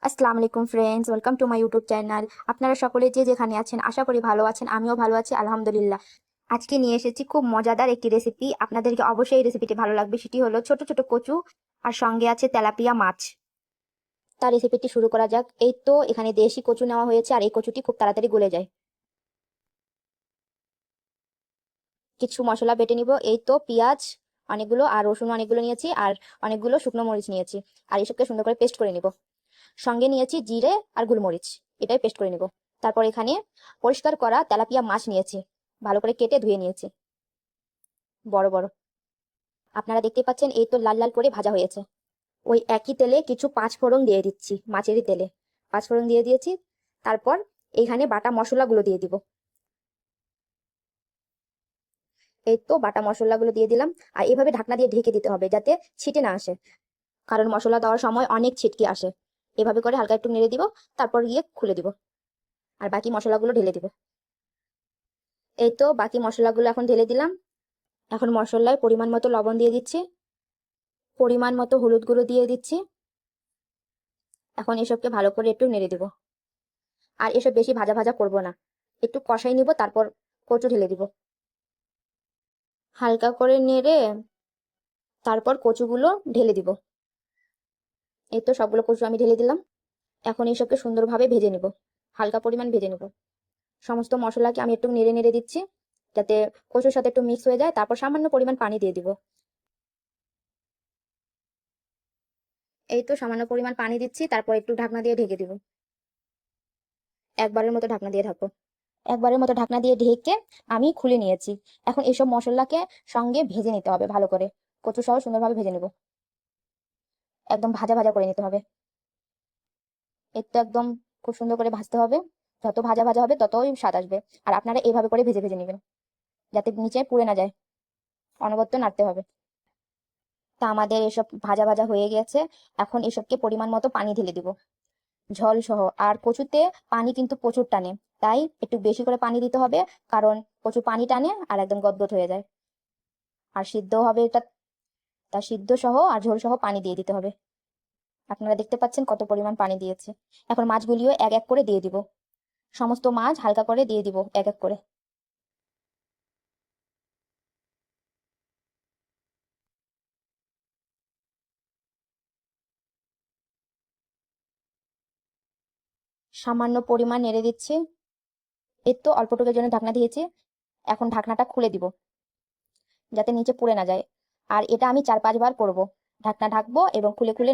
আসসালামু আলাইকুম friends, welcome to my YouTube channel. আপনারা সকলে যে যেখানে আছেন আশা করি ভালো আছেন। আমিও ভালো আছি আলহামদুলিল্লাহ। আজকে নিয়ে এসেছি খুব মজাদার একটি রেসিপি। আপনাদেরকে অবশ্যই এই রেসিপিটি ভালো লাগবে। সেটি হলো ছোট ছোট কচু আর সঙ্গে আছে তেলাপিয়া মাছ। তার রেসিপিটি শুরু করা যাক। এই তো এখানে দেশি কচু নেওয়া হয়েছে আর এই কচুটি খুব তাড়াতাড়ি গলে যায়। কিছু মশলা বেটে নিব। এই তো পেঁয়াজ অনেকগুলো আর রসুন অনেকগুলো নিয়েছি আর অনেকগুলো শুকনো মরিচ নিয়েছি আর এসবকে সুন্দর করে পেস্ট করে নিব। সঙ্গে নিয়েছি জিরে আর গোলমরিচ, এটাই পেস্ট করে নিব। তারপর এখানে পরিষ্কার করা তেলাপিয়া মাছ নিয়েছি, ভালো করে কেটে ধুয়ে নিয়েছি বড় বড়। আপনারা দেখতে পাচ্ছেন এই তো লাল লাল করে ভাজা হয়েছে। ওই একই তেলে কিছু পাঁচ ফোড়ন দিয়ে দিচ্ছি, মাছেরই তেলে পাঁচ ফোড়ন দিয়ে দিয়েছি। তারপর এইখানে বাটা মশলাগুলো দিয়ে দিব। এই তো বাটা মশলাগুলো দিয়ে দিলাম আর এভাবে ঢাকনা দিয়ে ঢেকে দিতে হবে যাতে ছিটে না আসে, কারণ মশলা দেওয়ার সময় অনেক ছিটকে আসে। এভাবে করে হালকা একটু নেড়ে দিব, তারপর গিয়ে খুলে দিব আর বাকি মশলাগুলো ঢেলে দিব। এই তো বাকি মশলাগুলো এখন ঢেলে দিলাম। এখন মশলায় পরিমাণ মতো লবণ দিয়ে দিচ্ছি, পরিমাণ মতো হলুদ গুঁড়ো দিয়ে দিচ্ছি। এখন এসবকে ভালো করে একটু নেড়ে দিব। আর এসব বেশি ভাজা ভাজা করব না, একটু কষাই নিব, তারপর কচু ঢেলে দিব। হালকা করে নেড়ে তারপর কচুগুলো ঢেলে দিব। এই তো সবগুলো কচু আমি ঢেলে দিলাম। এখন এইসবকে সুন্দরভাবে ভেজে নিব, হালকা পরিমাণ ভেজে নিব। সমস্ত মশলাকে আমি একটু নেড়ে নেড়ে দিচ্ছি যাতে কচুর সাথে একটু মিক্স হয়ে যায়। তারপর সামান্য পরিমাণ পানি দিয়ে দিব। এই তো সামান্য পরিমাণ পানি দিচ্ছি, তারপর একটু ঢাকনা দিয়ে ঢেকে দিব। একবারের মতো ঢাকনা দিয়ে ঢাকবো। একবারের মতো ঢাকনা দিয়ে ঢেকে আমি খুলে নিয়েছি। এখন এইসব মশলাকে সঙ্গে ভেজে নিতে হবে ভালো করে, কচু সহ সুন্দরভাবে ভেজে নেব। একদম ভাজা ভাজা করে নিতে হবে। এর তো একদম খুব সুন্দর করে ভাজতে হবে। যত ভাজা ভাজা হবে ততই স্বাদ আসবে। আর আপনারা এইভাবে করে ভেজে ভেজে নেবেন যাতে নিচে পুড়ে না যায়, অনবরত নাড়তে হবে। তা আমাদের এসব ভাজা ভাজা হয়ে গেছে। এখন এসবকে পরিমাণ মতো পানি ঢেলে দিব, ঝোল সহ। আর কচুতে পানি কিন্তু প্রচুর টানে, তাই একটু বেশি করে পানি দিতে হবে, কারণ কচু পানি টানে আর একদম গদগদ হয়ে যায়। আর সিদ্ধ হবে এটা, তা সিদ্ধ সহ আর ঝোল সহ পানি দিয়ে দিতে হবে। আপনারা দেখতে পাচ্ছেন কত পরিমাণ পানি দিয়েছে। এখন মাছগুলিও এক এক করে দিয়ে দিব, সমস্ত মাছ হালকা করে দিয়ে দিব এক এক করে। সামান্য পরিমাণ নেড়ে দিচ্ছি। এর তো অল্পটুকুর জন্য ঢাকনা দিয়েছি। এখন ঢাকনাটা খুলে দিব যাতে নিচে পুড়ে না যায়। আর এটা আমি 4-5 বার করব, ঢাকনা ঢাকবো এবং খুলে খুলে